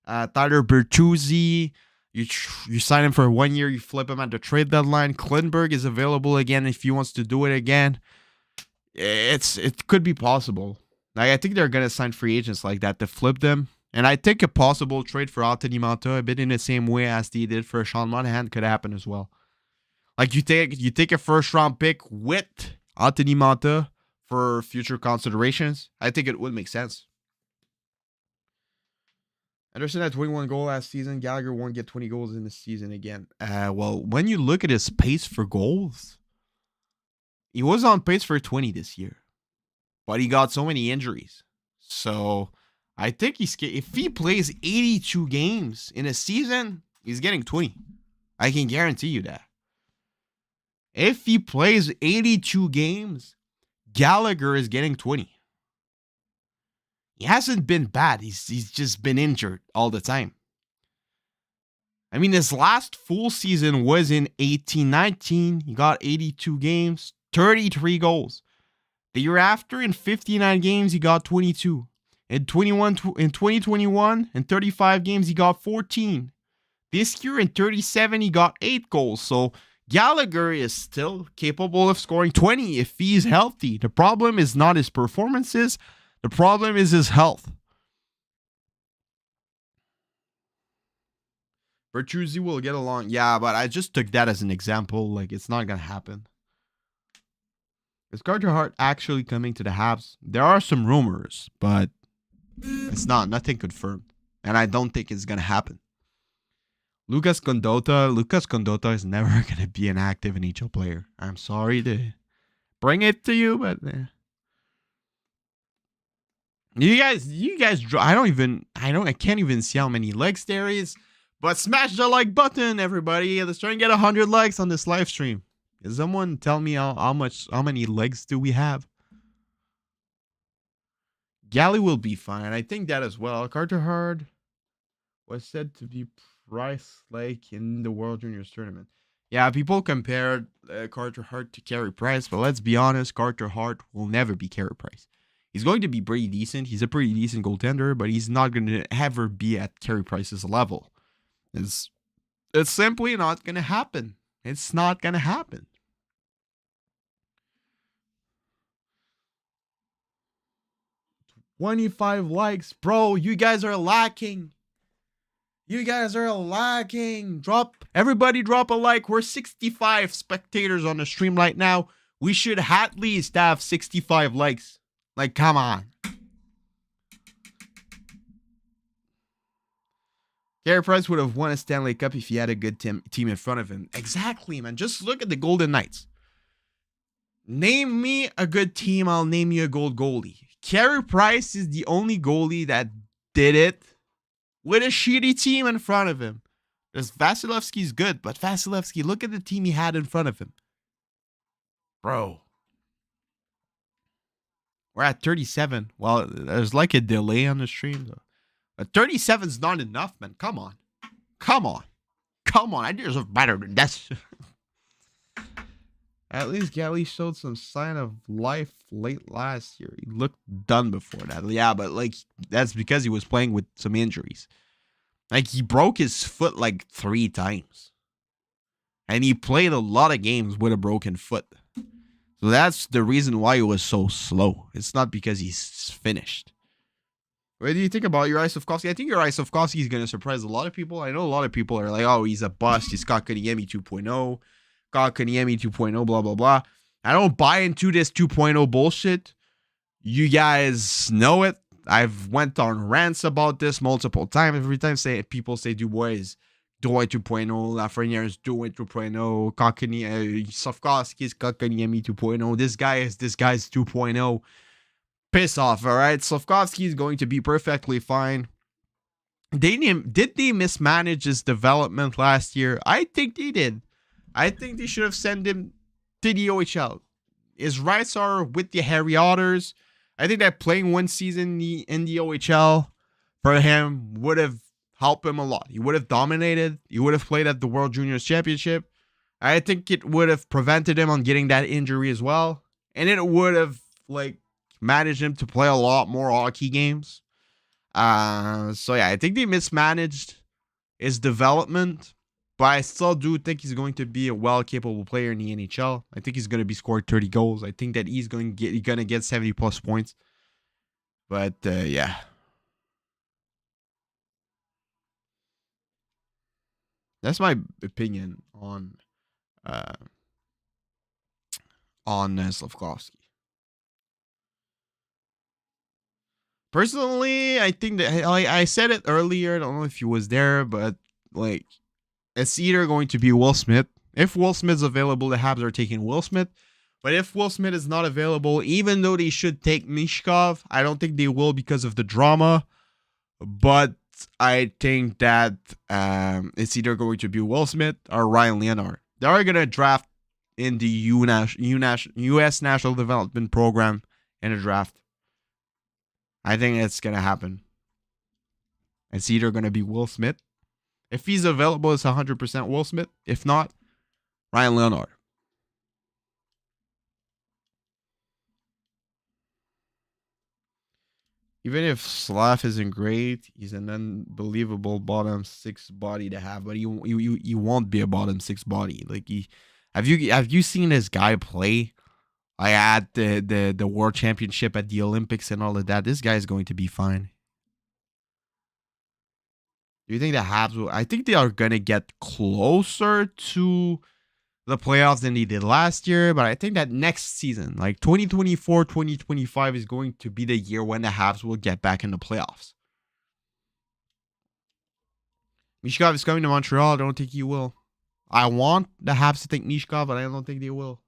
Tyler Bertuzzi, you sign him for 1 year, you flip him at the trade deadline. Klingberg is available again if he wants to do it again. It could be possible. Like, I think they're gonna sign free agents like that to flip them. And I think a possible trade for Anthony Mantha, a bit in the same way as they did for Sean Monahan, could happen as well. Like, you take a first round pick with Anthony Mantha for future considerations. I think it would make sense. Anderson had 21 goals last season. Gallagher won't get 20 goals in this season again. Well, when you look at his pace for goals, he was on pace for 20 this year, but he got so many injuries. So I think if he plays 82 games in a season, he's getting 20. I can guarantee you that. If he plays 82 games, Gallagher is getting 20. He hasn't been bad. He's just been injured all the time. I mean, his last full season was in 18-19. He got 82 games, 33 goals. The year after, in 59 games, he got 22. In 2021, in 35 games, he got 14. This year, in 37, he got 8 goals. So Gallagher is still capable of scoring 20 if he's healthy. The problem is not his performances. The problem is his health. Bertuzzi will get along. Yeah, but I just took that as an example. Like, it's not going to happen. Is Carter Hart actually coming to the Habs? There are some rumors, but it's nothing confirmed. And I don't think it's going to happen. Lucas Condotta is never going to be an active NHL player. I'm sorry to bring it to you, but you guys, I can't even see how many likes there is, but smash the like button, everybody. Let's try and get 100 likes on this live stream. Can someone tell me how many likes do we have? Galley will be fine. I think that as well. Carter Hart was said to be priced like in the World Juniors tournament. Yeah, people compared Carter Hart to Carey Price, but let's be honest, Carter Hart will never be Carey Price. He's going to be pretty decent. He's a pretty decent goaltender, but he's not going to ever be at Carey Price's level. It's simply not going to happen. It's not going to happen. $25 likes. Bro, you guys are lacking. Everybody drop a like. We're 65 spectators on the stream right now. We should at least have 65 likes. Like, come on. Carey Price would have won a Stanley Cup if he had a good team in front of him. Exactly, man. Just look at the Golden Knights. Name me a good team, I'll name you a goalie. Carey Price is the only goalie that did it with a shitty team in front of him. Because Vasilevsky's good, but Vasilevsky, look at the team he had in front of him. Bro. We're at 37. Well, there's like a delay on the stream, though. But 37 is not enough, man. Come on. I deserve better than that. At least Galley showed some sign of life late last year. He looked done before that. Yeah, but like that's because he was playing with some injuries. Like he broke his foot like 3 times. And he played a lot of games with a broken foot. So that's the reason why he was so slow. It's not because he's finished. What do you think about Uri Slafkovsky? I think Uri Slafkovsky is going to surprise a lot of people. I know a lot of people are like, oh, he's a bust. He's Kotkaniemi 2.0. Kotkaniemi 2.0, blah, blah, blah. I don't buy into this 2.0 bullshit. You guys know it. I've went on rants about this multiple times. Every time people say Dubois is doing 2.0, Lafreniere is doing 2.0, Slafkovsky is Kotkaniemi 2.0. This guy's 2.0. Piss off, all right? Slafkovsky is going to be perfectly fine. Did they mismanage his development last year? I think they did. I think they should have sent him to the OHL. His rights are with the Harry Otters. I think that playing one season in the OHL for him would have helped him a lot. He would have dominated. He would have played at the World Juniors Championship. I think it would have prevented him on getting that injury as well. And it would have, managed him to play a lot more hockey games. So yeah, I think they mismanaged his development, but I still do think he's going to be a well-capable player in the NHL. I think he's going to be scoring 30 goals. I think that he's going to get 70 plus points. But yeah, that's my opinion on Slafkovsky. Personally, I think that I said it earlier. I don't know if he was there, but it's either going to be Will Smith. If Will Smith's available, the Habs are taking Will Smith. But if Will Smith is not available, even though they should take Mishkov, I don't think they will because of the drama. But I think that it's either going to be Will Smith or Ryan Leonard. They are going to draft in the U.S. National Development Program in a draft. I think it's going to happen. It's either going to be Will Smith. If he's available, it's 100% Will Smith. If not, Ryan Leonard. Even if Slav isn't great, he's an unbelievable bottom six body to have. But you won't be a bottom six body. Have you seen this guy play? I at the World Championship at the Olympics and all of that. This guy is going to be fine. Do you think the Habs will? I think they are going to get closer to the playoffs than they did last year. But I think that next season, 2024, 2025, is going to be the year when the Habs will get back in the playoffs. Mishkov is coming to Montreal. I don't think he will. I want the Habs to take Mishkov, but I don't think they will.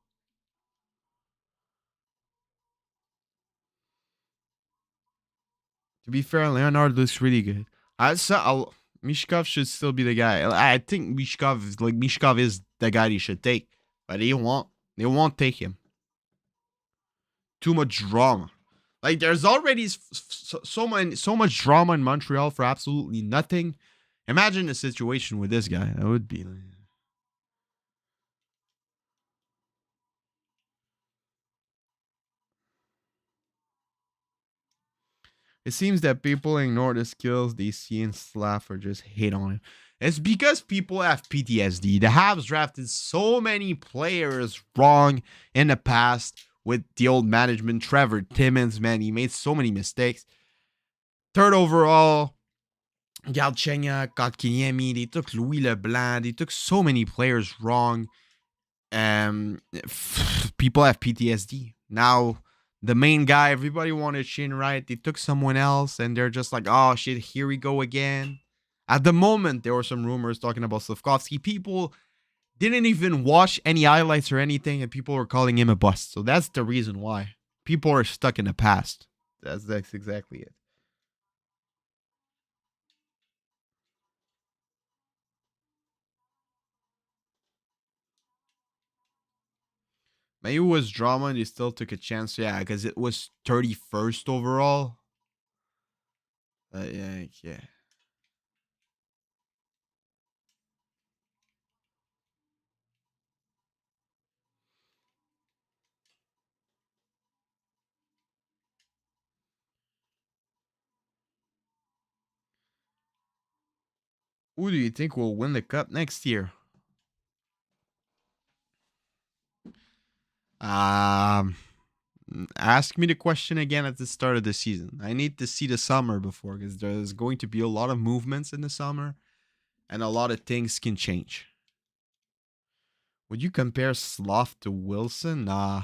To be fair, Leonard looks really good. Mishkov should still be the guy. I think Mishkov is the guy they should take, but they won't take him. Too much drama. There's already so much drama in Montreal for absolutely nothing. Imagine a situation with this guy. That would be. It seems that people ignore the skills they see in Slav or just hate on him. It's because people have PTSD. The Habs drafted so many players wrong in the past with the old management. Trevor Timmins, man, he made so many mistakes. Third overall, Galchenyuk, Kotkaniemi, they took Louis Leblanc. They took so many players wrong. People have PTSD. Now, the main guy, everybody wanted Shane Wright. They took someone else, and they're just like, oh, shit, here we go again. At the moment, there were some rumors talking about Slafkovsky. People didn't even watch any highlights or anything, and people were calling him a bust. So that's the reason why. People are stuck in the past. That's exactly it. Maybe it was drama and they still took a chance. Yeah, because it was 31st overall. Yeah. Who do you think will win the cup next year? Um, Ask me the question again at the start of the season. I need to see the summer before, because there's going to be a lot of movements in the summer and a lot of things can change. Would you compare Slav to Wilson? Nah.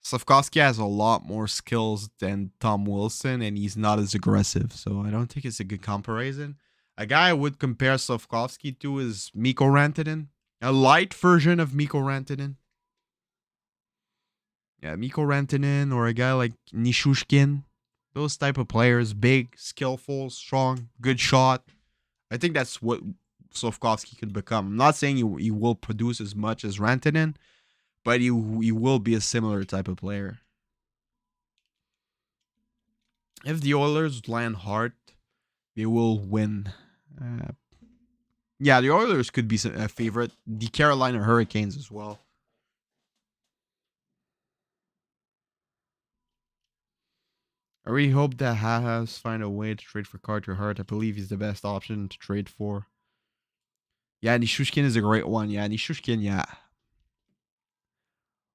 Slafkovsky has a lot more skills than Tom Wilson, and he's not as aggressive, so I don't think it's a good comparison. A guy I would compare Slafkovsky to is Mikko Rantanen, a light version of Mikko Rantanen. Yeah, Mikko Rantanen or a guy like Nishushkin. Those type of players, big, skillful, strong, good shot. I think that's what Slafkovsky could become. I'm not saying he will produce as much as Rantanen, but he will be a similar type of player. If the Oilers land Hart, they will win. Yeah, the Oilers could be a favorite. The Carolina Hurricanes as well. I really hope that Habs find a way to trade for Carter Hart. I believe he's the best option to trade for. Yeah, Nishushkin is a great one. Yeah, Nishushkin, yeah.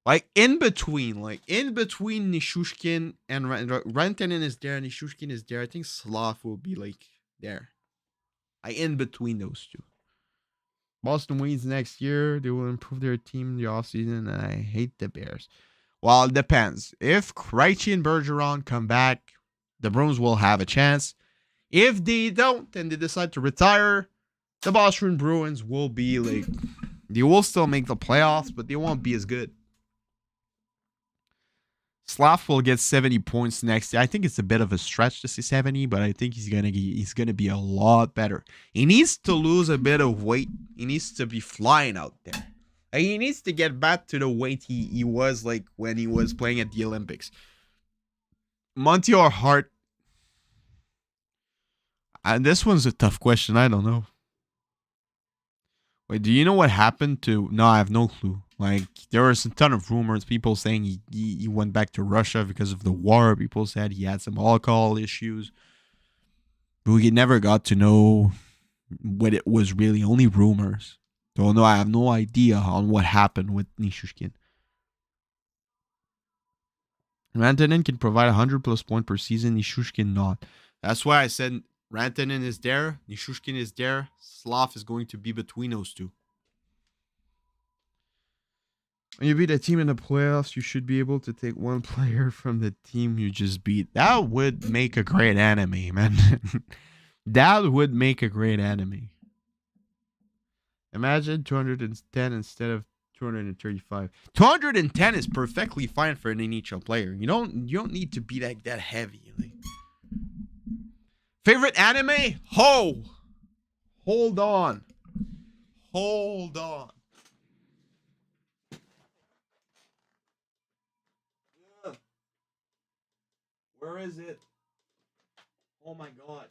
Like in between Nishushkin and Rantanen is there, Nishushkin is there. I think Slav will be like there. In between those two. Boston wins next year. They will improve their team in the offseason, and I hate the Bears. Well, it depends. If Krejci and Bergeron come back, the Bruins will have a chance. If they don't and they decide to retire, the Boston Bruins will be like, they will still make the playoffs, but they won't be as good. Slav will get 70 points next year. I think it's a bit of a stretch to say 70, but I think he's gonna be a lot better. He needs to lose a bit of weight. He needs to be flying out there. And he needs to get back to the weight he was like when he was playing at the Olympics. Monty or Hart? And this one's a tough question. I don't know. Wait, do you know what happened to... No, I have no clue. Like, there was a ton of rumors. People saying he went back to Russia because of the war. People said he had some alcohol issues. But we never got to know what it was really. Only rumors. So, no, I have no idea on what happened with Nishushkin. Rantanen can provide 100 plus point per season. Nishushkin not. That's why I said Rantanen is there. Nishushkin is there. Slav is going to be between those two. When you beat a team in the playoffs, you should be able to take one player from the team you just beat. That would make a great anime, man. That would make a great anime. Imagine 210 instead of 235. 210 is perfectly fine for an NHL player. You don't need to be that heavy. Like. Favorite anime? Hold on. Where is it? Oh my god.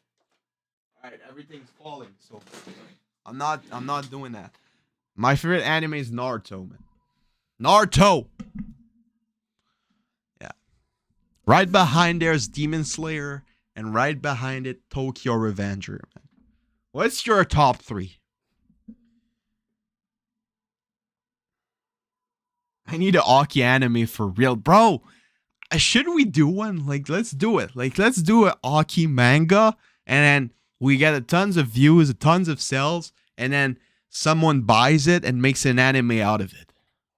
Alright, everything's falling, so I'm not doing that. My favorite anime is Naruto, man. Naruto! Yeah. Right behind there's Demon Slayer, and right behind it, Tokyo Revenger, man. What's your top 3? I need an Aki anime for real. Bro, should we do one? Like, let's do it. Like, let's do an Aki manga, and then we get tons of views, tons of sales, and then someone buys it and makes an anime out of it.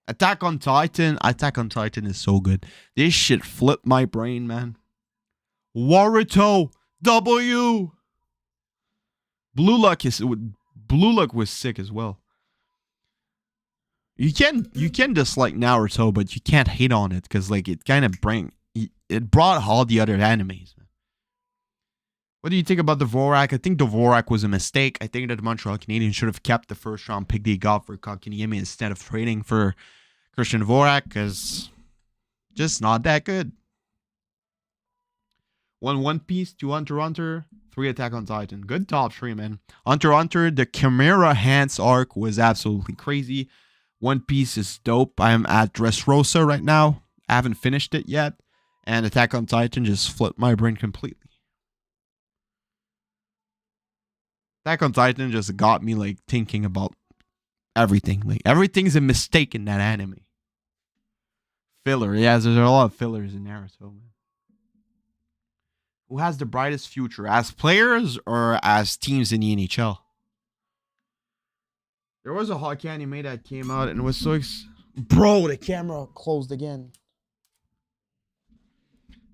Attack on Titan is so good. This shit flipped my brain, man. Waruto W. Blue Lock was sick as well. You can dislike Naruto, but you can't hate on it because like it kind of brought all the other animes. What do you think about the Dvorak? I think the Dvorak was a mistake. I think that the Montreal Canadiens should have kept the first round pick they got for Kotkaniemi instead of trading for Christian Dvorak because just not that good. 1 One Piece, 2 Hunter x Hunter, 3 Attack on Titan. Good top 3, man. Hunter x Hunter, the Chimera Hans arc was absolutely crazy. One Piece is dope. I'm at Dressrosa right now. I haven't finished it yet. And Attack on Titan just flipped my brain completely. Attack on Titan just got me like thinking about everything. Like everything's a mistake in that anime. Filler. Yeah, there's a lot of fillers in there. So, who has the brightest future, as players or as teams in the NHL? There was a hockey anime that came out and it was so bro, the camera closed again.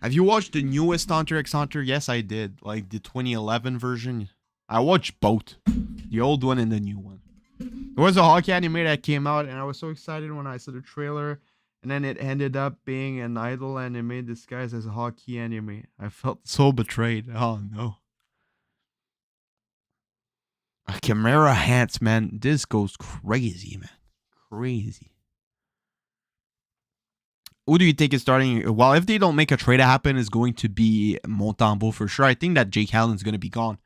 Have you watched the newest Hunter x Hunter? Yes, I did. Like the 2011 version. I watched both. The old one and the new one. There was a hockey anime that came out and I was so excited when I saw the trailer. And then it ended up being an idol anime disguised as a hockey anime. I felt so betrayed. Oh no. Chimera Hats, man. This goes crazy, man. Crazy. Who do you think is starting? Well, if they don't make a trade happen, it's going to be Montembeault for sure. I think that Jake Allen's going to be gone.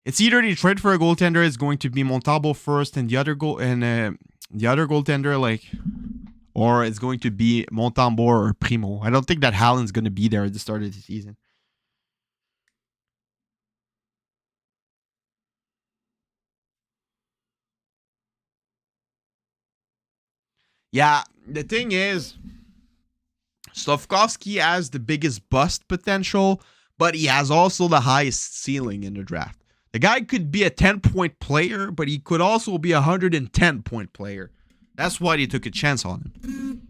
It's either they trade for a goaltender, it's going to be Montembeault first, and the other goaltender, like, or it's going to be Montembeault or Primo. I don't think that Allen's going to be there at the start of the season. Yeah, the thing is, Slafkovsky has the biggest bust potential, but he has also the highest ceiling in the draft. The guy could be a 10-point player, but he could also be a 110-point player. That's why they took a chance on him.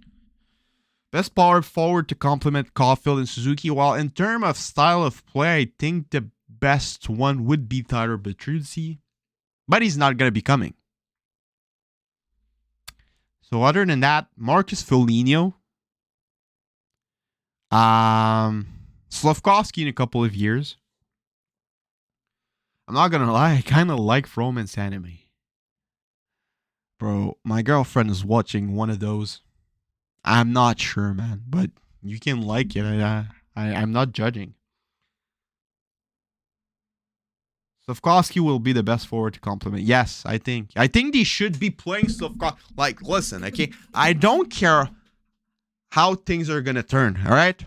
Best power forward to complement Caulfield and Suzuki. While in terms of style of play, I think the best one would be Tyler Bertuzzi, but he's not going to be coming. So other than that, Marcus Foligno, Slafkovsky in a couple of years. I'm not gonna lie, I kind of like romance anime. Bro, my girlfriend is watching one of those. I'm not sure, man, but you can like it. I'm not judging. Slafkovsky will be the best forward to complement. Yes, I think they should be playing Slafkovsky. Like, listen, okay? I don't care how things are going to turn, all right?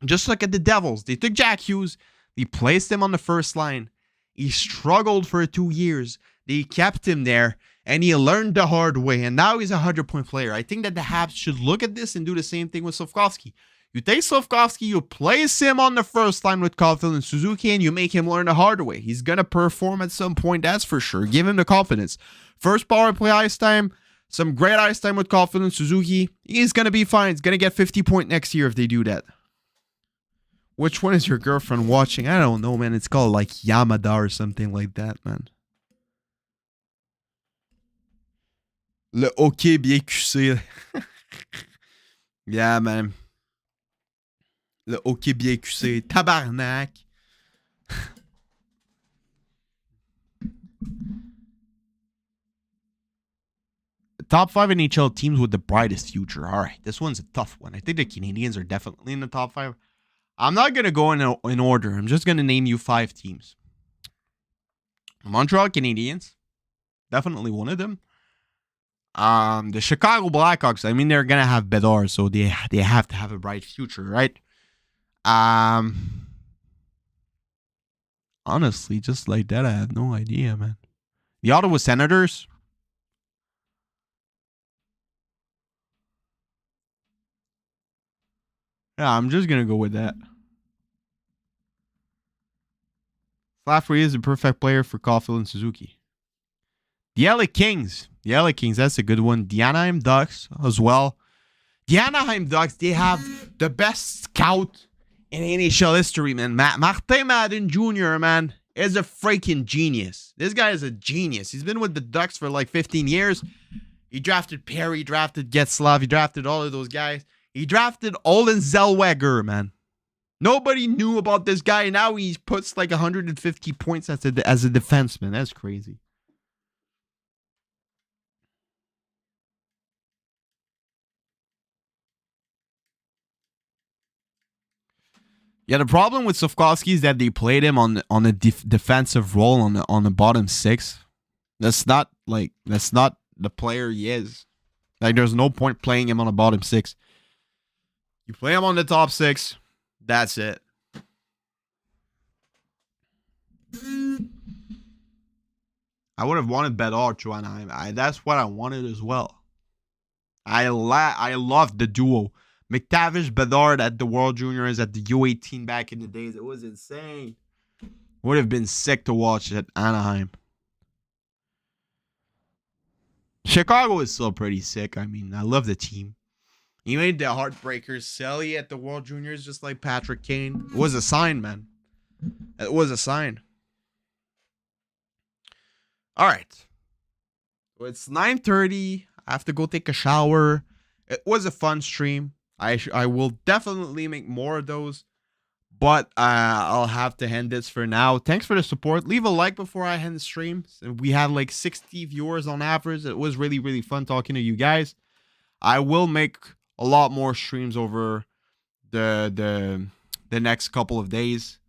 Just look at the Devils. They took Jack Hughes. They placed him on the first line. He struggled for 2 years. They kept him there, and he learned the hard way, and now he's a 100-point player. I think that the Habs should look at this and do the same thing with Slafkovsky. You take Slafkovsky, you place him on the first line with Caulfield and Suzuki, and you make him learn the hard way. He's going to perform at some point, that's for sure. Give him the confidence. First power play ice time, some great ice time with Caulfield and Suzuki. He's going to be fine. He's going to get 50 points next year if they do that. Which one is your girlfriend watching? I don't know, man. It's called like Yamada or something like that, man. Le hockey bien cussé. Yeah, man. Le hockey bien cussé. Tabarnak. Top 5 NHL teams with the brightest future. All right, this one's a tough one. I think the Canadiens are definitely in the top 5. I'm not going to go in order. I'm just going to name you 5 teams. Montreal Canadiens. Definitely one of them. The Chicago Blackhawks. I mean, they're going to have Bedard, so they have to have a bright future, right? Honestly, just like that, I have no idea, man. The Ottawa Senators. Yeah, I'm just going to go with that. Slafkovsky is the perfect player for Caulfield and Suzuki. The LA Kings. The LA Kings, that's a good one. The Anaheim Ducks as well. The Anaheim Ducks, they have the best scout in NHL history, man. Martin Madden Jr., man, is a freaking genius. This guy is a genius. He's been with the Ducks for like 15 years. He drafted Perry, drafted Getzlaf, he drafted all of those guys. He drafted Olen Zellweger, man. Nobody knew about this guy, and now he puts like 150 points as a defenseman. That's crazy. Yeah, the problem with Slafkovsky is that they played him on a defensive role on the bottom 6. That's not the player he is. Like, there's no point playing him on the bottom 6. You play him on the top 6. That's it. I would have wanted Bedard to Anaheim. That's what I wanted as well. I love the duo. McTavish, Bedard at the World Juniors at the U18 back in the days. It was insane. Would have been sick to watch at Anaheim. Chicago is still pretty sick. I mean, I love the team. He made the Heartbreakers silly at the World Juniors just like Patrick Kane. It was a sign, man. It was a sign. All right. It's 9:30. I have to go take a shower. It was a fun stream. I will definitely make more of those. But I'll have to end this for now. Thanks for the support. Leave a like before I end the stream. We had like 60 viewers on average. It was really, really fun talking to you guys. I will make a lot more streams over the next couple of days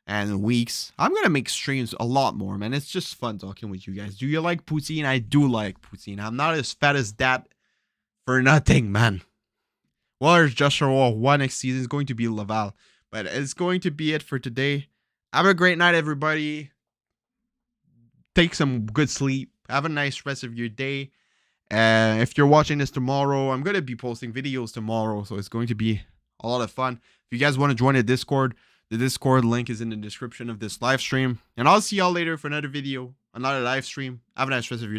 and weeks. I'm going to make streams a lot more, man. It's just fun talking with you guys. Do you like poutine? I do like poutine. I'm not as fat as that for nothing, man. Well, there's Joshua. One next season is going to be Laval. But it's going to be it for today. Have a great night, everybody. Take some good sleep. Have a nice rest of your day. If you're watching this tomorrow, I'm going to be posting videos tomorrow. So it's going to be a lot of fun. If you guys want to join the Discord link is in the description of this live stream. And I'll see y'all later for another video, another live stream. Have a nice rest of your day.